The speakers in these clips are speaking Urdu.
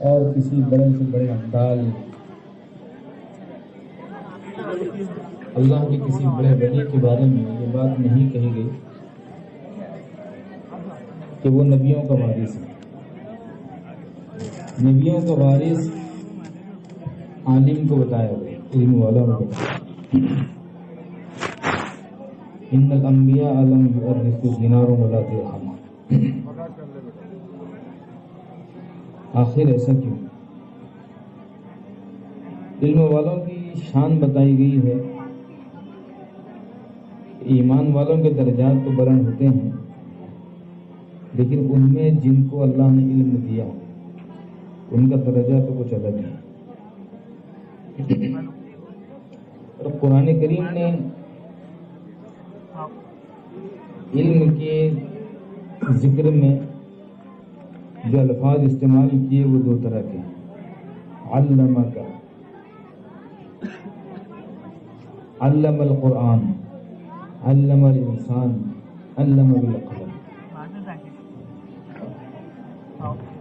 اور کسی بڑے سے بڑے امثال اللہ کے کسی بڑے ولی کے بارے میں یہ بات نہیں کہی گئی کہ وہ نبیوں کا وارث ہے۔ نبیوں کا وارث عالم کو بتایا گیا، علم والا کو بتایا۔ ان الانبیاء لم یورثوا دینارا ولا درہما۔ آخر ایسا کیوں؟ علم والوں کی شان بتائی گئی ہے۔ ایمان والوں کے درجات تو بلند ہوتے ہیں، لیکن ان میں جن کو اللہ نے علم دیا ان کا درجہ تو کچھ الگ ہے۔ اور قرآن کریم نے علم کے ذکر میں جو الفاظ استعمال کیے وہ دو طرح کے ہیں۔ علمک، علم القرآن، علم الانسان، علم بالقلم،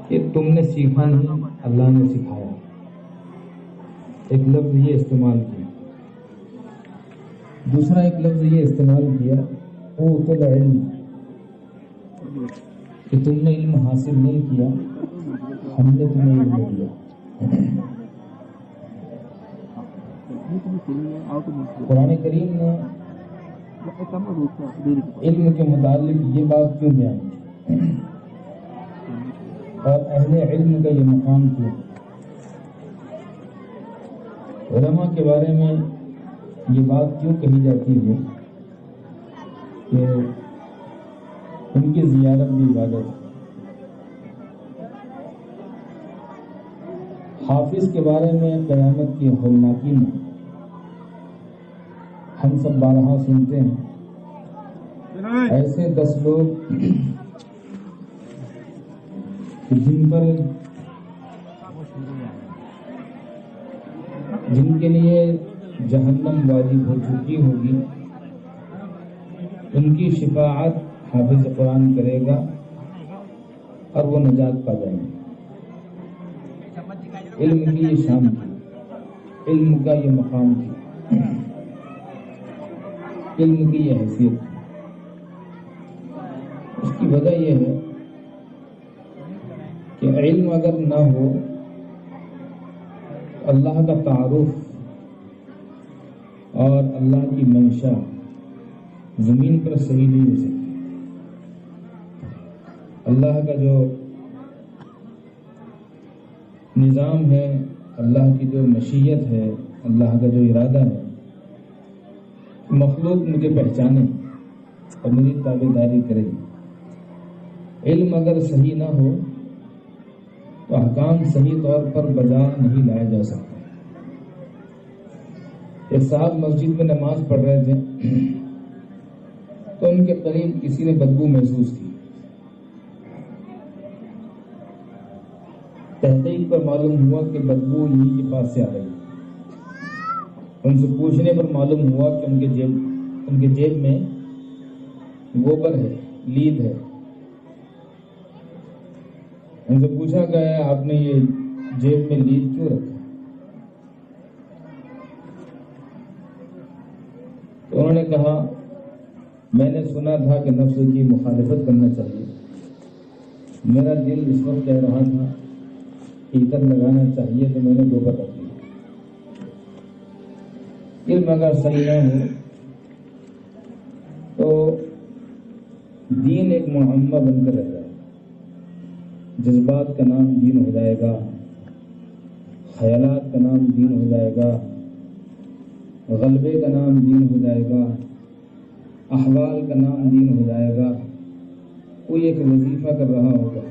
کہ تم نے سیکھا نہیں، اللہ نے سکھایا۔ ایک لفظ یہ استعمال کیا، دوسرا ایک لفظ یہ استعمال کیا اوت العلم، کہ تم نے علم حاصل نہیں کیا، ہم نے تمہیں علم دیا۔ قرآن کریم نے علم کے متعلق یہ بات کیوں بیان کی اور اہل علم کا یہ مقام کیوں؟ علماء کے بارے میں یہ بات کیوں کہی جاتی ہے کہ ان کی زیارت بھی عبادت ہے؟ حافظ کے بارے میں قیامت کی ہولناکی میں ہم سب بارہا سنتے ہیں، ایسے 10 لوگ جن کے لیے جہنم واجب ہو چکی ہوگی، ان کی شفاعت حافظ قرآن کرے گا اور وہ نجات پا جائیں گے۔ علم کی یہ شان تھی، علم کا یہ مقام تھی، علم کی یہ حیثیت تھی۔ اس کی وجہ یہ ہے کہ علم اگر نہ ہو اللہ کا تعارف اور اللہ کی منشا زمین پر صحیح نہیں ہو سکتی۔ اللہ کا جو نظام ہے، اللہ کی جو مشیت ہے، اللہ کا جو ارادہ ہے، مخلوق مجھے پہچانے اور میری تابعداری کرے گی۔ علم اگر صحیح نہ ہو تو احکام صحیح طور پر بجا نہیں لایا جا سکتا۔ ایک صاحب مسجد میں نماز پڑھ رہے تھے تو ان کے قریب کسی نے بدبو محسوس کی۔ تحقیق پر معلوم ہوا کہ بدبو انہی کے پاس سے آ رہی ہے۔ ان سے پوچھنے پر معلوم ہوا کہ ان کے جیب میں گوبر ہے، لید ہے۔ ان سے پوچھا گیا آپ نے یہ جیب میں لید کیوں رکھا؟ تو انہوں نے کہا میں نے سنا تھا کہ نفس کی مخالفت کرنا چاہیے، میرا دل اس وقت کہہ رہا تھا عطر لگانا چاہیے تو میں نے گوبر رکھ دیا۔ علم اگر صحیح نہ ہو تو دین ایک معمہ بن کر رہ جائے گا۔ جذبات کا نام دین ہو جائے گا، خیالات کا نام دین ہو جائے گا، غلبے کا نام دین ہو جائے گا، احوال کا نام دین ہو جائے گا۔ کوئی ایک وظیفہ کر رہا ہوگا،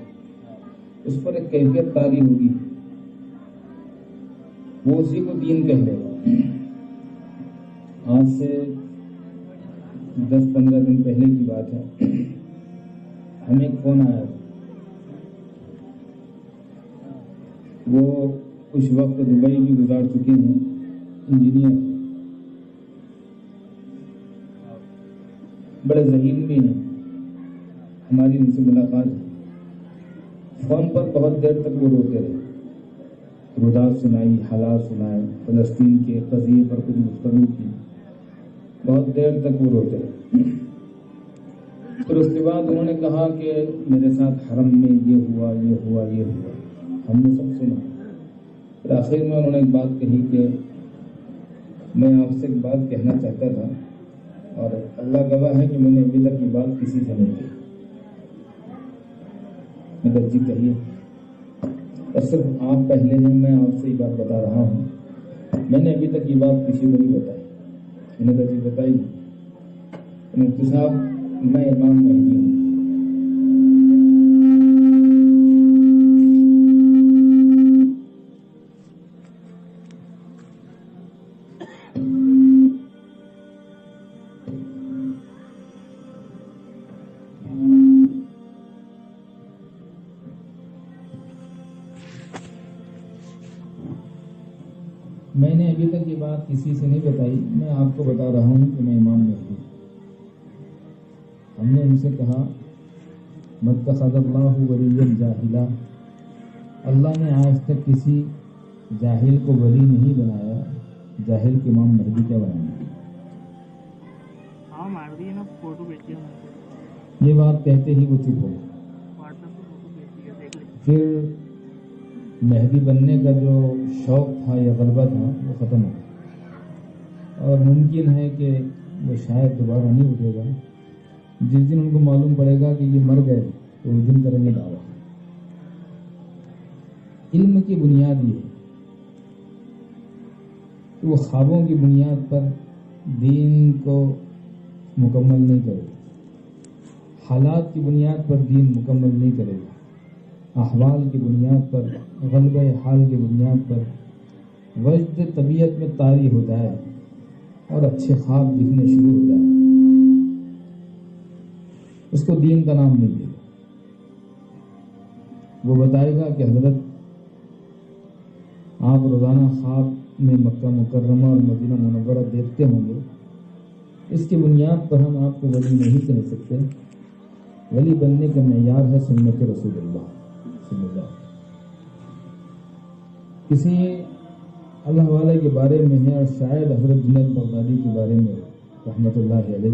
اس پر ایک کیفیت طاری ہوگی، وہ اسی کو دین کہہ لے گا۔ آج سے 10-15 دن پہلے کی بات ہے، ہمیں ایک فون آیا تھا۔ وہ کچھ وقت دبئی بھی گزار چکے ہیں، انجینئر، بڑے ذہین بھی ہیں۔ ہماری ان سے ملاقات ہے، فون پر بہت دیر تک وہ روتے رہے رودات سنائی، حالات سنائے، فلسطین کے قضیے پر کچھ گفتگو کی، بہت دیر تک وہ روتے رہے۔ پھر اس کے بعد انہوں نے کہا کہ میرے ساتھ حرم میں یہ ہوا، یہ ہوا، یہ ہوا، ہم نے سب سنا۔ پھر آخر میں انہوں نے ایک بات کہی کہ میں آپ سے ایک بات کہنا چاہتا تھا، اور اللہ گواہ ہے کہ میں نے ابھی تک یہ بات کسی سے نہیں کی۔ میں کہا جی کہیے، اور صرف آپ پہلے ہیں، میں آپ سے یہ بات بتا رہا ہوں، میں نے ابھی تک یہ بات کسی کو نہیں بتائی۔ میں نے کہا جی بتائی۔ مفتی صاحب میں امام مہدی ہوں۔ میں نے ابھی تک یہ بات کسی سے نہیں بتائی، میں آپ کو بتا رہا ہوں کہ میں امام مہدی ہوں۔ ہم نے ان سے کہا متخذ اللہ ولیا جاہلا، اللہ نے آج تک کسی جاہل کو ولی نہیں بنایا، جاہل کے امام مہدی کیا بنانا۔ یہ بات کہتے ہی وہ چپ ہو گئے۔ پھر مہدی بننے کا جو شوق تھا یا غلبہ تھا وہ ختم ہو گیا، اور ممکن ہے کہ وہ شاید دوبارہ نہیں اٹھے گا۔ جس دن ان کو معلوم پڑے گا کہ یہ مر گئے تو اس دن کریں گے دعویٰ۔ علم کی بنیاد یہ ہے کہ وہ خوابوں کی بنیاد پر دین کو مکمل نہیں کرے گا، حالات کی بنیاد پر دین مکمل نہیں کرے گا، احوال کی بنیاد پر، غلبہ حال کی بنیاد پر وجد طبیعت میں طاری ہو جائے اور اچھے خواب دکھنے شروع ہو جائے، اس کو دین کا نام نہیں دے گا۔ وہ بتائے گا کہ حضرت آپ روزانہ خواب میں مکہ مکرمہ اور مدینہ منورہ دیکھتے ہوں گے، اس کی بنیاد پر ہم آپ کو ولی نہیں کہہ سکتے۔ ولی بننے کا معیار ہے سنت رسول اللہ صلی اللہ علیہ وسلم۔ کسی اللہ والے کے بارے میں ہے، اور شاید حضرت جنید بغدادی کے بارے میں رحمۃ اللہ علیہ،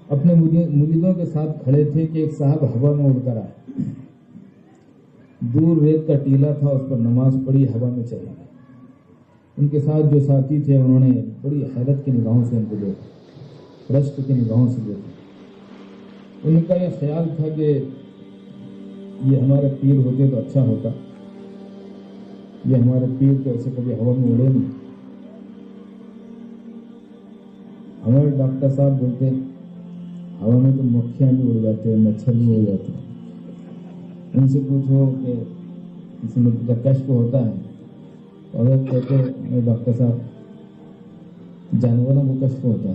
اپنے مریدوں کے ساتھ کھڑے تھے کہ ایک صاحب ہوا میں اڑ کر آئے، دور ریت کا ٹیلا تھا، اس پر نماز پڑھی، ہوا میں چلا گیا۔ ان کے ساتھ جو ساتھی تھے انہوں نے بڑی حیرت کی نگاہوں سے ان کو دیکھا، رشک کی نگاہوں سے دیکھا۔ ان کا یہ خیال تھا کہ یہ ہمارے پیر ہوتے تو اچھا ہوتا، یہ ہمارے پیر تو ایسے کبھی ہوا میں اڑے نہیں۔ ہمارے ڈاکٹر صاحب بولتے ہوا میں تو مکھیاں بھی اڑ جاتے ہیں، مچھر بھی اڑ جاتے ہیں۔ ان سے پوچھو کہ کسی میں جب کشف ہوتا ہے تو اگر کہتے ہیں ڈاکٹر صاحب جانوروں کو کشف ہوتا ہے،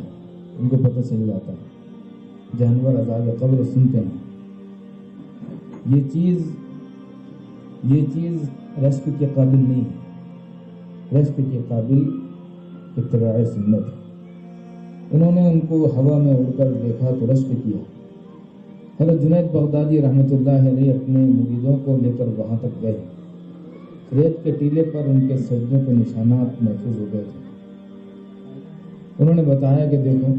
ان کو پتہ چل جاتا ہے، جانور عذاب قبر سنتے ہیں۔ یہ چیز رشک کے قابل نہیں ہے، رشک کے قابل اتباع سنت ہے۔ انہوں نے ان کو ہوا میں اڑ کر دیکھا تو رشک کیا۔ حضرت جنید بغدادی رحمۃ اللہ علیہ اپنے مریدوں کو لے کر وہاں تک گئے، ریت کے ٹیلے پر ان کے سجدوں کے نشانات محفوظ ہو گئے تھے۔ انہوں نے بتایا کہ دیکھو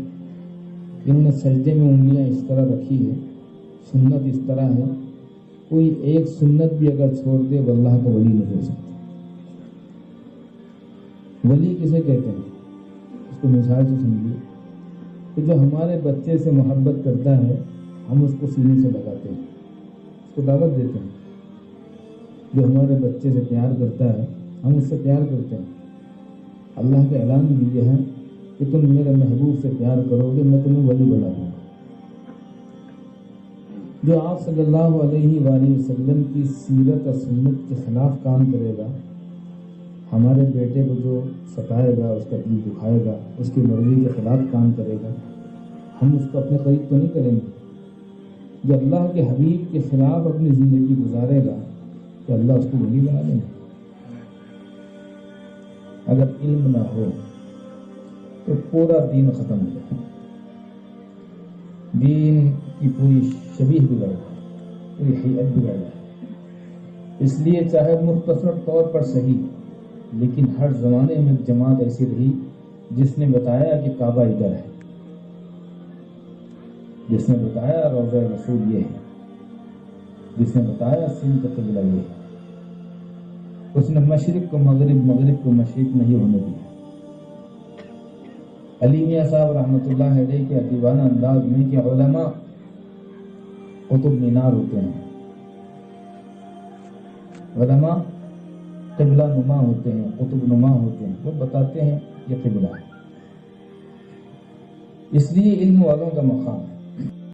انہوں نے سجدے میں انگلیاں اس طرح رکھی ہے، سنت اس طرح ہے، کوئی ایک سنت بھی اگر چھوڑ دے وہ اللہ کا ولی نہیں ہو سکتا۔ ولی کسے کہتے ہیں؟ اس کو مثال سے سمجھیے کہ جو ہمارے بچے سے محبت کرتا ہے ہم اس کو سینے سے لگاتے ہیں، اس کو دعوت دیتے ہیں۔ جو ہمارے بچے سے پیار کرتا ہے ہم اس سے پیار کرتے ہیں۔ اللہ کا اعلان بھی یہ ہے کہ تم میرے محبوب سے پیار کرو گے میں تمہیں ولی بنا دوں گا۔ جو آپ صلی اللہ علیہ وآلہ وسلم کی سیرت اور سنت کے خلاف کام کرے گا، ہمارے بیٹے کو جو ستائے گا، اس کا دل دکھائے گا، اس کی مرضی کے خلاف کام کرے گا، ہم اس کو اپنے قریب تو نہیں کریں گے۔ جو اللہ کے حبیب کے خلاف اپنی زندگی گزارے گا کہ اللہ اس کو ولی بنا دیں گے۔ اگر علم نہ ہو تو پورا دین ختم ہو جائے، دین کی پوری شبیہ بگڑ جائے، پوری حیت بگڑ جائے۔ اس لیے چاہے مختصر طور پر صحیح، لیکن ہر زمانے میں ایک جماعت ایسی رہی جس نے بتایا کہ کعبہ ادھر ہے، جس نے بتایا روضہ رسول یہ ہے، جس نے بتایا سمت قبلہ یہ ہے۔ اس نے مشرق کو مغرب، مغرب کو مشرق نہیں ہونے دیا۔ علی میاں صاحب رحمۃ اللہ علیہ کے ادیبانہ انداز میں کہ علماء قطب مینار ہوتے ہیں، علماء قبلہ نما ہوتے ہیں، قطب نما ہوتے ہیں، وہ بتاتے ہیں یہ قبلہ ہے۔ اس لیے علم والوں کا مقام ہے۔